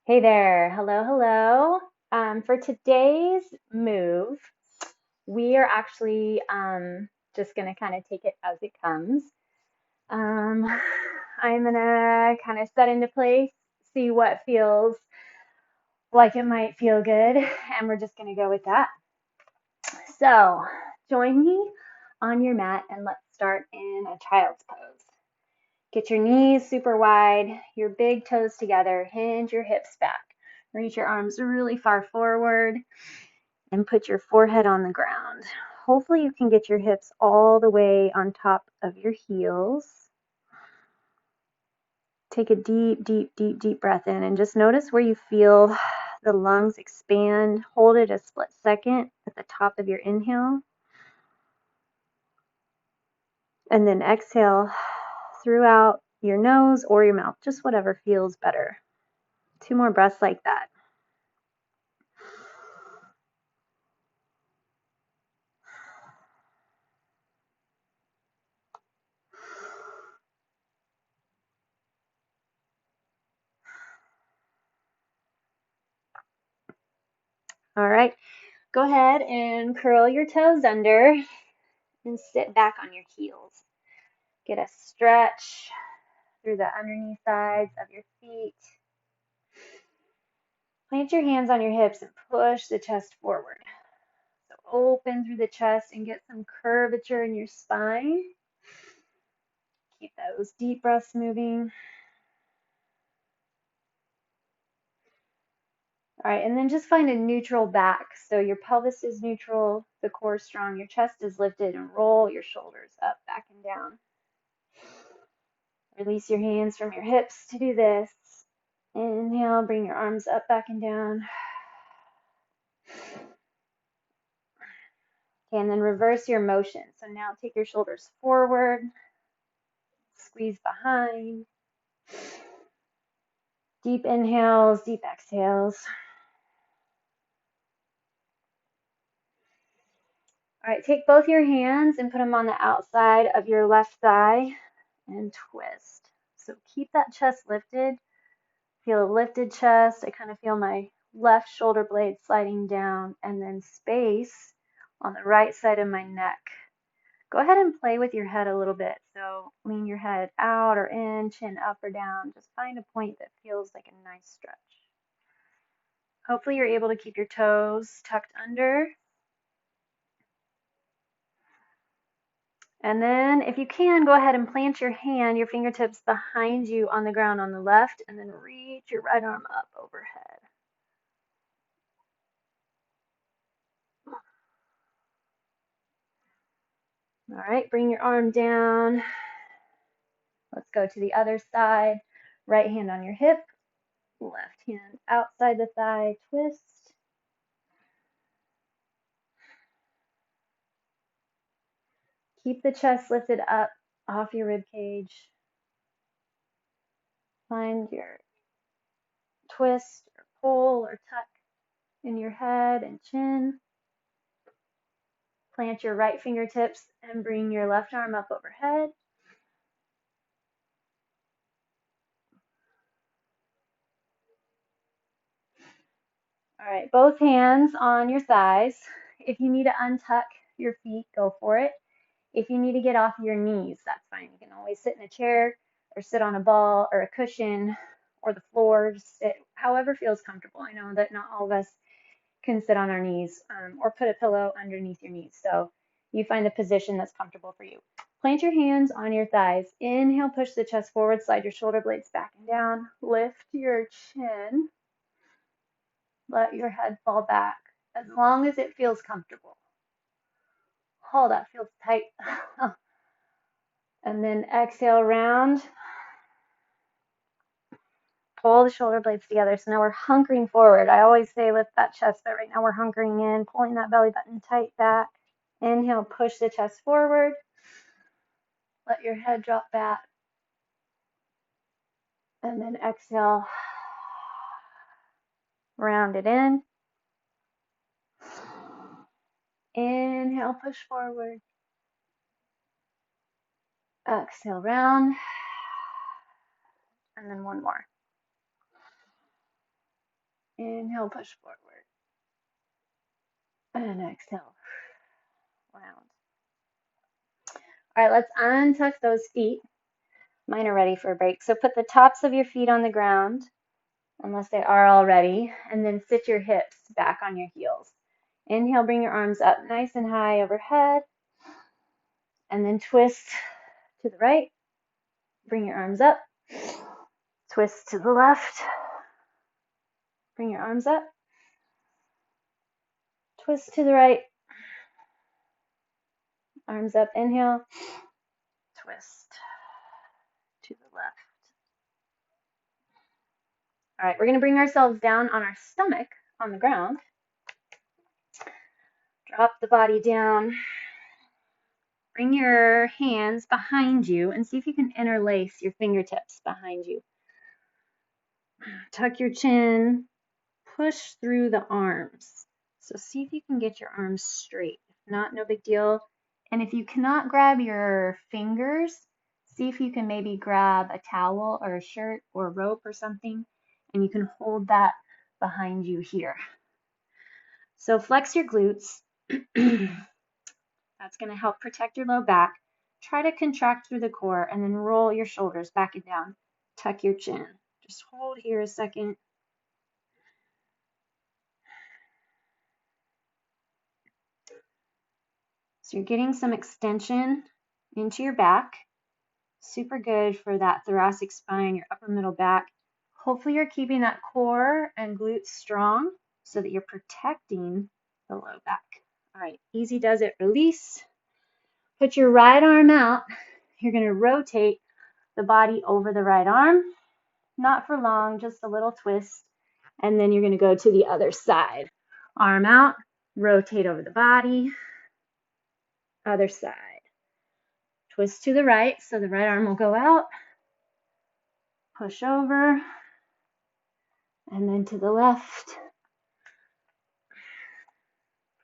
Hey there. Hello, hello. For today's move, we are actually just going to kind of take it as it comes. Um, I'm going to kind of set into place, see what feels like it might feel good, and we're just going to go with that. So, join me on your mat and let's start in a child's pose. Get your knees super wide, your big toes together, hinge your hips back. Reach your arms really far forward and put your forehead on the ground. Hopefully you can get your hips all the way on top of your heels. Take a deep, deep, deep, deep breath in and just notice where you feel the lungs expand. Hold it a split second at the top of your inhale. And then exhale throughout your nose or your mouth, just whatever feels better. 2 more breaths like that. All right, go ahead and curl your toes under and sit back on your heels. Get a stretch through the underneath sides of your feet. Plant your hands on your hips and push the chest forward. So open through the chest and get some curvature in your spine. Keep those deep breaths moving. All right, and then just find a neutral back. So your pelvis is neutral, the core is strong, your chest is lifted, and roll your shoulders up, back, and down. Release your hands from your hips to do this. Inhale, bring your arms up, back, and down. Okay, and then reverse your motion. So now take your shoulders forward, squeeze behind. Deep inhales, deep exhales. All right, take both your hands and put them on the outside of your left thigh and twist. So keep that chest lifted. Feel a lifted chest. I kind of feel my left shoulder blade sliding down and then space on the right side of my neck. Go ahead and play with your head a little bit. So lean your head out or in, chin up or down. Just find a point that feels like a nice stretch. Hopefully you're able to keep your toes tucked under. And then if you can, go ahead and plant your hand, your fingertips behind you on the ground on the left, and then reach your right arm up overhead. All right, bring your arm down. Let's go to the other side. Right hand on your hip, left hand outside the thigh, twist. Keep the chest lifted up off your rib cage. Find your twist or pull or tuck in your head and chin. Plant your right fingertips and bring your left arm up overhead. All right, both hands on your thighs. If you need to untuck your feet, go for it. If you need to get off your knees, that's fine. You can always sit in a chair or sit on a ball or a cushion or the floor, just sit however feels comfortable. I know that not all of us can sit on our knees or put a pillow underneath your knees. So you find a position that's comfortable for you. Plant your hands on your thighs. Inhale, push the chest forward, slide your shoulder blades back and down. Lift your chin. Let your head fall back as long as it feels comfortable. Oh, that feels tight. And then exhale, round. Pull the shoulder blades together. So now we're hunkering forward. I always say lift that chest, but right now we're hunkering in, pulling that belly button tight back. Inhale, push the chest forward. Let your head drop back. And then exhale, round it in. Inhale, push forward. Exhale, round. And then one more. Inhale, push forward. And exhale, round. All right, let's untuck those feet. Mine are ready for a break. So put the tops of your feet on the ground, unless they are already, and then sit your hips back on your heels. Inhale, bring your arms up nice and high overhead, and then twist to the right. Bring your arms up. Twist to the left. Bring your arms up. Twist to the right. Arms up, inhale. Twist to the left. All right, we're going to bring ourselves down on our stomach on the ground. Drop the body down. Bring your hands behind you and see if you can interlace your fingertips behind you. Tuck your chin. Push through the arms. So see if you can get your arms straight. If not, no big deal. And if you cannot grab your fingers, see if you can maybe grab a towel or a shirt or a rope or something, and you can hold that behind you here. So flex your glutes. That's going to help protect your low back. Try to contract through the core and then roll your shoulders back and down. Tuck your chin. Just hold here a second. So you're getting some extension into your back. Super good for that thoracic spine, your upper middle back. Hopefully you're keeping that core and glutes strong so that you're protecting the low back. All right, easy does it. Release. Put your right arm out. You're going to rotate the body over the right arm. Not for long, just a little twist. And then you're going to go to the other side. Arm out, rotate over the body. Other side. Twist to the right, so the right arm will go out. Push over. And then to the left.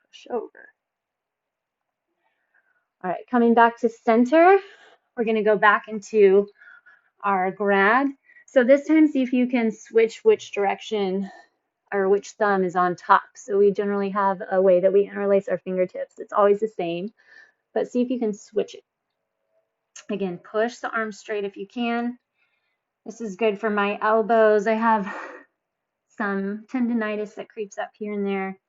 Push over. All right, coming back to center. We're going to go back into our grab. So this time, see if you can switch which direction or which thumb is on top. So we generally have a way that we interlace our fingertips. It's always the same, but see if you can switch it. Again, push the arm straight if you can. This is good for my elbows. I have some tendonitis that creeps up here and there.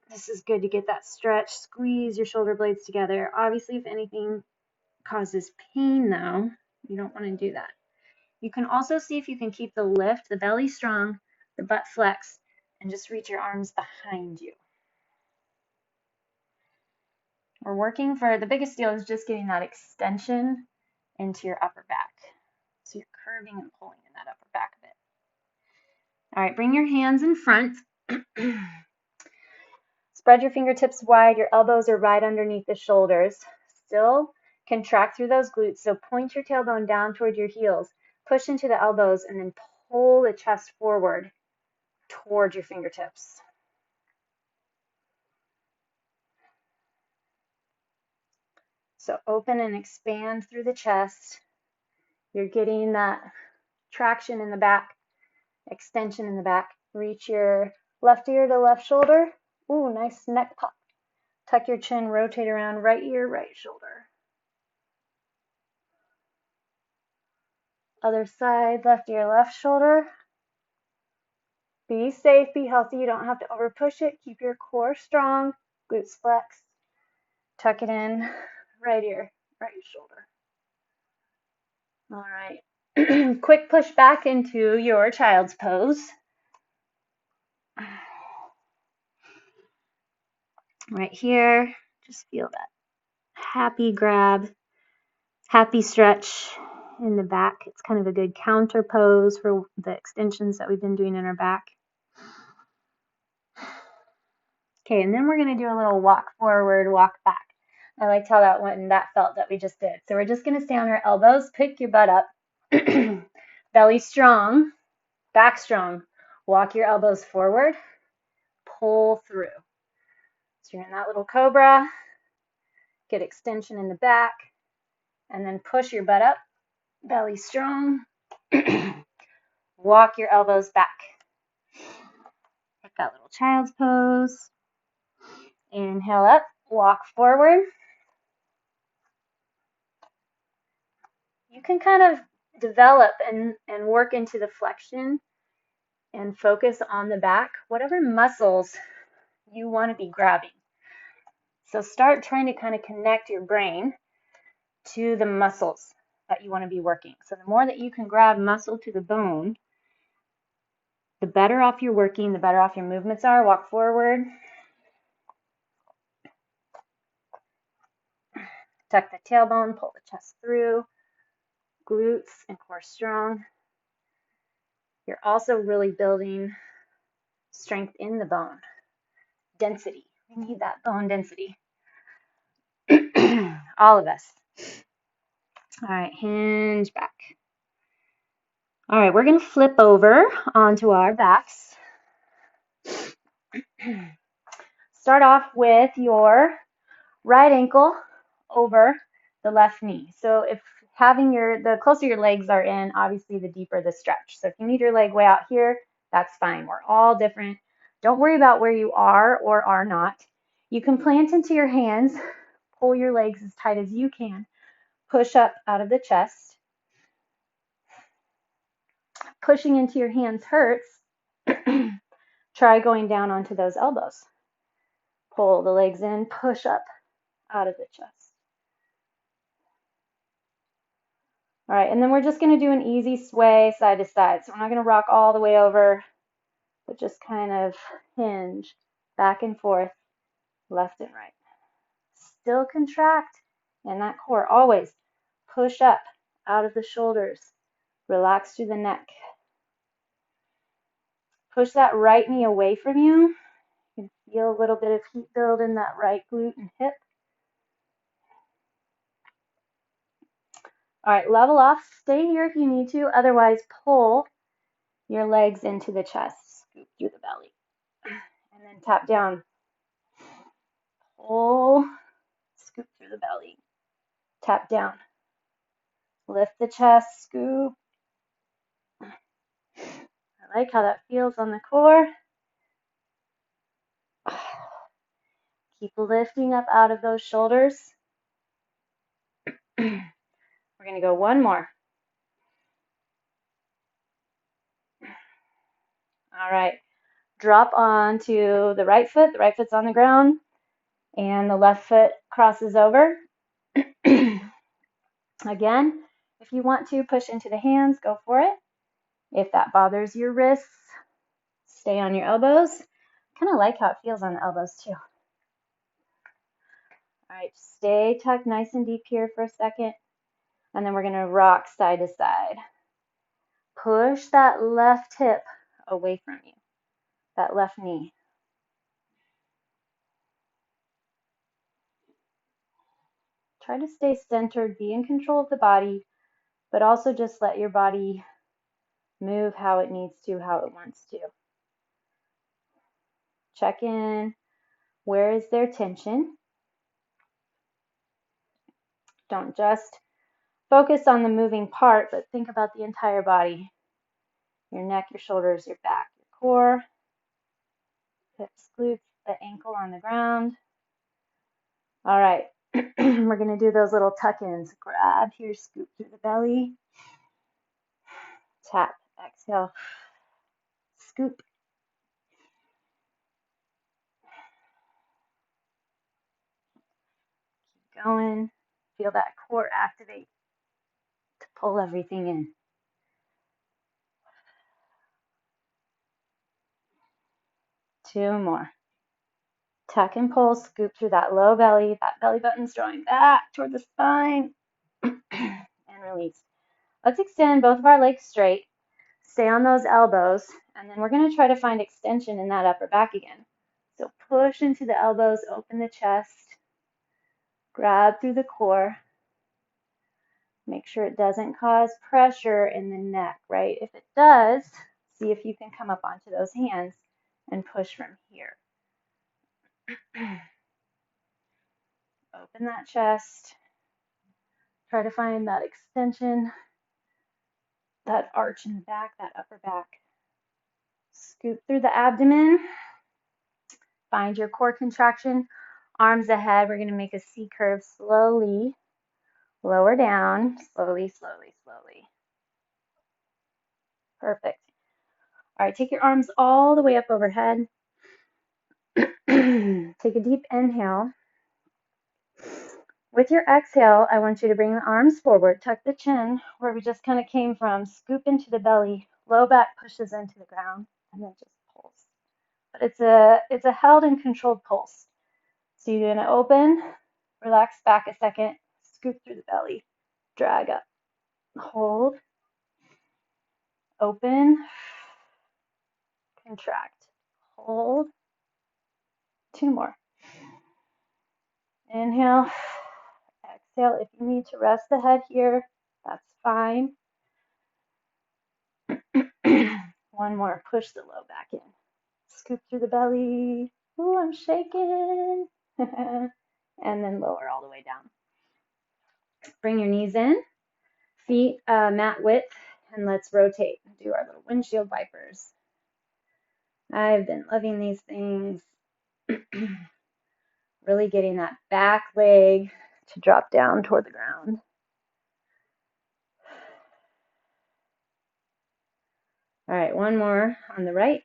This is good to get that stretch. Squeeze your shoulder blades together. Obviously, if anything causes pain though, you don't want to do that. You can also see if you can keep the lift, the belly strong, the butt flex, and just reach your arms behind you. We're working for, the biggest deal is just getting that extension into your upper back. So you're curving and pulling in that upper back a bit. All right, bring your hands in front. Spread your fingertips wide. Your elbows are right underneath the shoulders. Still contract through those glutes. So point your tailbone down toward your heels. Push into the elbows and then pull the chest forward toward your fingertips. So open and expand through the chest. You're getting that traction in the back, extension in the back. Reach your left ear to left shoulder. Ooh, nice neck pop. Tuck your chin, rotate around right ear, right shoulder. Other side, left ear, left shoulder. Be safe, be healthy. You don't have to over push it. Keep your core strong. Glutes flex. Tuck it in. Right ear, right shoulder. All right. Quick push back into your child's pose. Right here. Just feel that happy grab, happy stretch in the back. It's kind of a good counter pose for the extensions that we've been doing in our back. Okay, and then we're going to do a little walk forward, walk back. I liked how that felt that we just did. So we're just going to stay on our elbows, pick your butt up, belly strong, back strong. Walk your elbows forward, pull through. So you're in that little cobra, get extension in the back, and then push your butt up, belly strong. Walk your elbows back. Like that little child's pose. Inhale up, walk forward. You can kind of develop and work into the flexion and focus on the back, whatever muscles you want to be grabbing. So start trying to kind of connect your brain to the muscles that you want to be working. So the more that you can grab muscle to the bone, the better off you're working, the better off your movements are. Walk forward. Tuck the tailbone, pull the chest through, glutes and core strong. You're also really building strength in the bone, density. We need that bone density. All of us. All right, hinge back. All right, we're going to flip over onto our backs. Start off with your right ankle over the left knee. So if having the closer your legs are in, obviously the deeper the stretch. So if you need your leg way out here, that's fine. We're all different. Don't worry about where you are or are not. You can plant into your hands, pull your legs as tight as you can, push up out of the chest. Pushing into your hands hurts. Try going down onto those elbows. Pull the legs in, push up out of the chest. All right, and then we're just going to do an easy sway side to side. So we're not going to rock all the way over, but just kind of hinge back and forth, left and right. Still contract in that core. Always push up out of the shoulders. Relax through the neck. Push that right knee away from you. You can feel a little bit of heat build in that right glute and hip. All right, level off. Stay here if you need to. Otherwise, pull your legs into the chest. Scoop through the belly. And then tap down. Pull. Scoop through the belly. Tap down. Lift the chest. Scoop. I like how that feels on the core. Keep lifting up out of those shoulders. We're going to go one more. All right. Drop onto the right foot. The right foot's on the ground. And the left foot crosses over. Again, if you want to push into the hands, go for it. If that bothers your wrists, stay on your elbows. Kind of like how it feels on the elbows too. All right, stay tucked nice and deep here for a second. And then we're going to rock side to side. Push that left hip away from you, that left knee. Try to stay centered, be in control of the body, but also just let your body move how it needs to, how it wants to. Check in. Where is there tension? Don't just focus on the moving part, but think about the entire body. Your neck, your shoulders, your back, your core, hips, glutes, the ankle on the ground. All right, we're going to do those little tuck-ins. Grab here, scoop through the belly. Tap, exhale, scoop. Keep going. Feel that core activate to pull everything in. Two more. Tuck and pull, scoop through that low belly. That belly button's drawing back toward the spine. And release. Let's extend both of our legs straight. Stay on those elbows. And then we're going to try to find extension in that upper back again. So push into the elbows, open the chest. Grab through the core. Make sure it doesn't cause pressure in the neck, right? If it does, see if you can come up onto those hands and push from here. Open that chest. Try to find that extension, that arch in the back, that upper back. Scoop through the abdomen. Find your core contraction. Arms ahead. We're going to make a C curve slowly. Lower down. Slowly, slowly, slowly. Perfect. All right, take your arms all the way up overhead. Take a deep inhale. With your exhale, I want you to bring the arms forward, tuck the chin where we just kind of came from, scoop into the belly, low back pushes into the ground, and then just pulse. But it's a held and controlled pulse. So you're gonna open, relax back a second, scoop through the belly, drag up, hold, open, contract, hold, 2 more. Inhale, exhale. If you need to rest the head here, that's fine. 1 more, push the low back in. Scoop through the belly. Ooh, I'm shaking. And then lower all the way down. Bring your knees in, feet mat width, and let's rotate. Do our little windshield wipers. I've been loving these things. Really getting that back leg to drop down toward the ground. All right, 1 more on the right.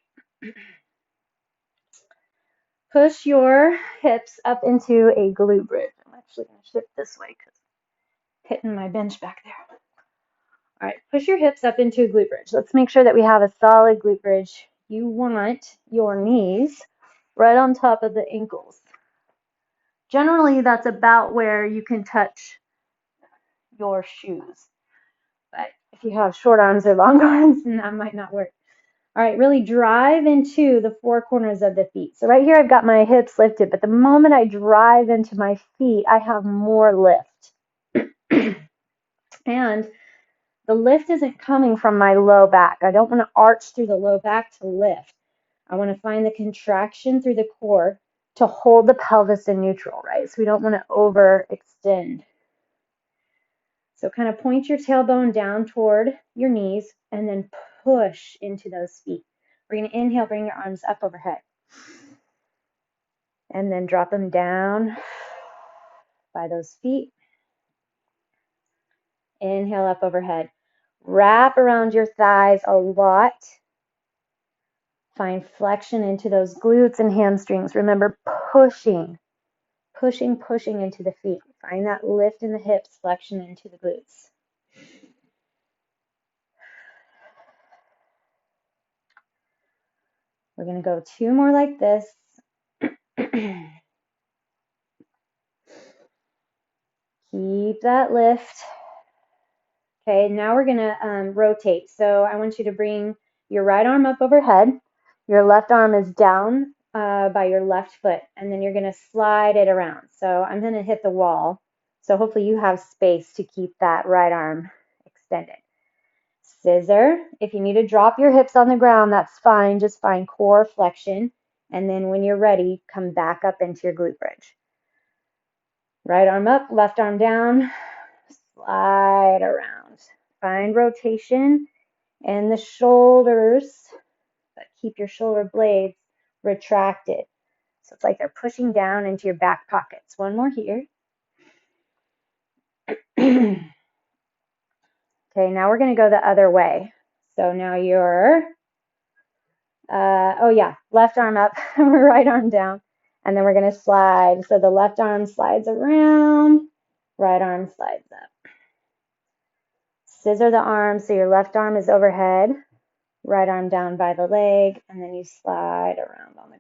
Push your hips up into a glute bridge. I'm actually going to shift this way because hitting my bench back there. All right, push your hips up into a glute bridge. Let's make sure that we have a solid glute bridge. You want your knees right on top of the ankles. Generally, that's about where you can touch your shoes. But if you have short arms or long arms, then that might not work. All right, really drive into the 4 corners of the feet. So right here, I've got my hips lifted, but the moment I drive into my feet, I have more lift. And the lift isn't coming from my low back. I don't want to arch through the low back to lift. I want to find the contraction through the core to hold the pelvis in neutral, right? So we don't want to overextend. So kind of point your tailbone down toward your knees and then push into those feet. We're going to inhale, bring your arms up overhead. And then drop them down by those feet. Inhale up overhead. Wrap around your thighs a lot. Find flexion into those glutes and hamstrings. Remember, pushing into the feet. Find that lift in the hips, flexion into the glutes. We're going to go 2 more like this. Keep that lift. Okay, now we're going to rotate. So I want you to bring your right arm up overhead. Your left arm is down by your left foot, and then you're going to slide it around. So I'm going to hit the wall. So hopefully you have space to keep that right arm extended. Scissor. If you need to drop your hips on the ground, that's fine. Just find core flexion. And then when you're ready, come back up into your glute bridge. Right arm up, left arm down, slide around. Find rotation in the shoulders, but keep your shoulder blades retracted. So it's like they're pushing down into your back pockets. 1 more here. Okay, now we're going to go the other way. So now you're, left arm up, right arm down, and then we're going to slide. So the left arm slides around, right arm slides up. Scissor the arm so your left arm is overhead, right arm down by the leg, and then you slide around on the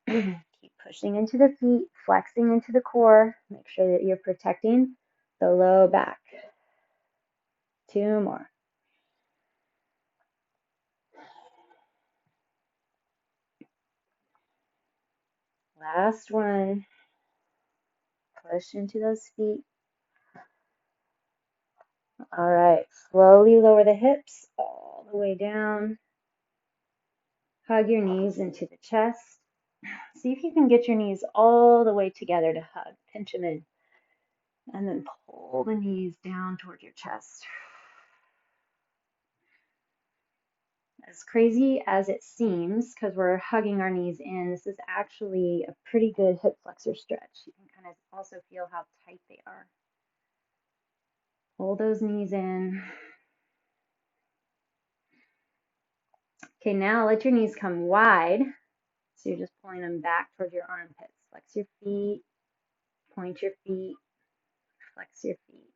ground. Keep pushing into the feet, flexing into the core. Make sure that you're protecting the low back. 2 more. Last one. Push into those feet. All right, slowly lower the hips all the way down. Hug your knees into the chest. See if you can get your knees all the way together to hug. Pinch them in. And then pull the knees down toward your chest. As crazy as it seems, because we're hugging our knees in, this is actually a pretty good hip flexor stretch. You can kind of also feel how tight they are. Hold those knees in. Okay, now let your knees come wide. So you're just pulling them back towards your armpits. Flex your feet, point your feet, flex your feet,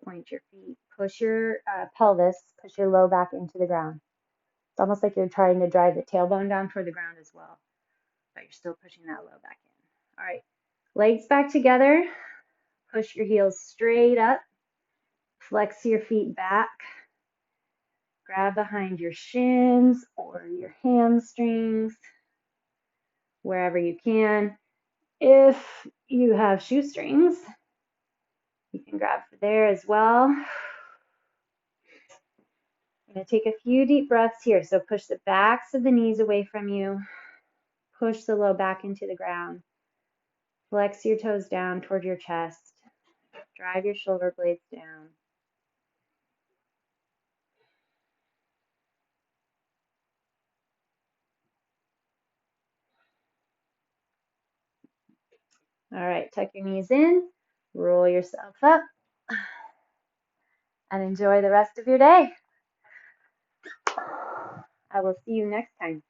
point your feet. Push your pelvis, push your low back into the ground. It's almost like you're trying to drive the tailbone down toward the ground as well, but you're still pushing that low back in. All right, legs back together. Push your heels straight up. Flex your feet back. Grab behind your shins or your hamstrings, wherever you can. If you have shoestrings, you can grab for there as well. I'm going to take a few deep breaths here. So push the backs of the knees away from you. Push the low back into the ground. Flex your toes down toward your chest. Drive your shoulder blades down. All right, tuck your knees in, roll yourself up, and enjoy the rest of your day. I will see you next time.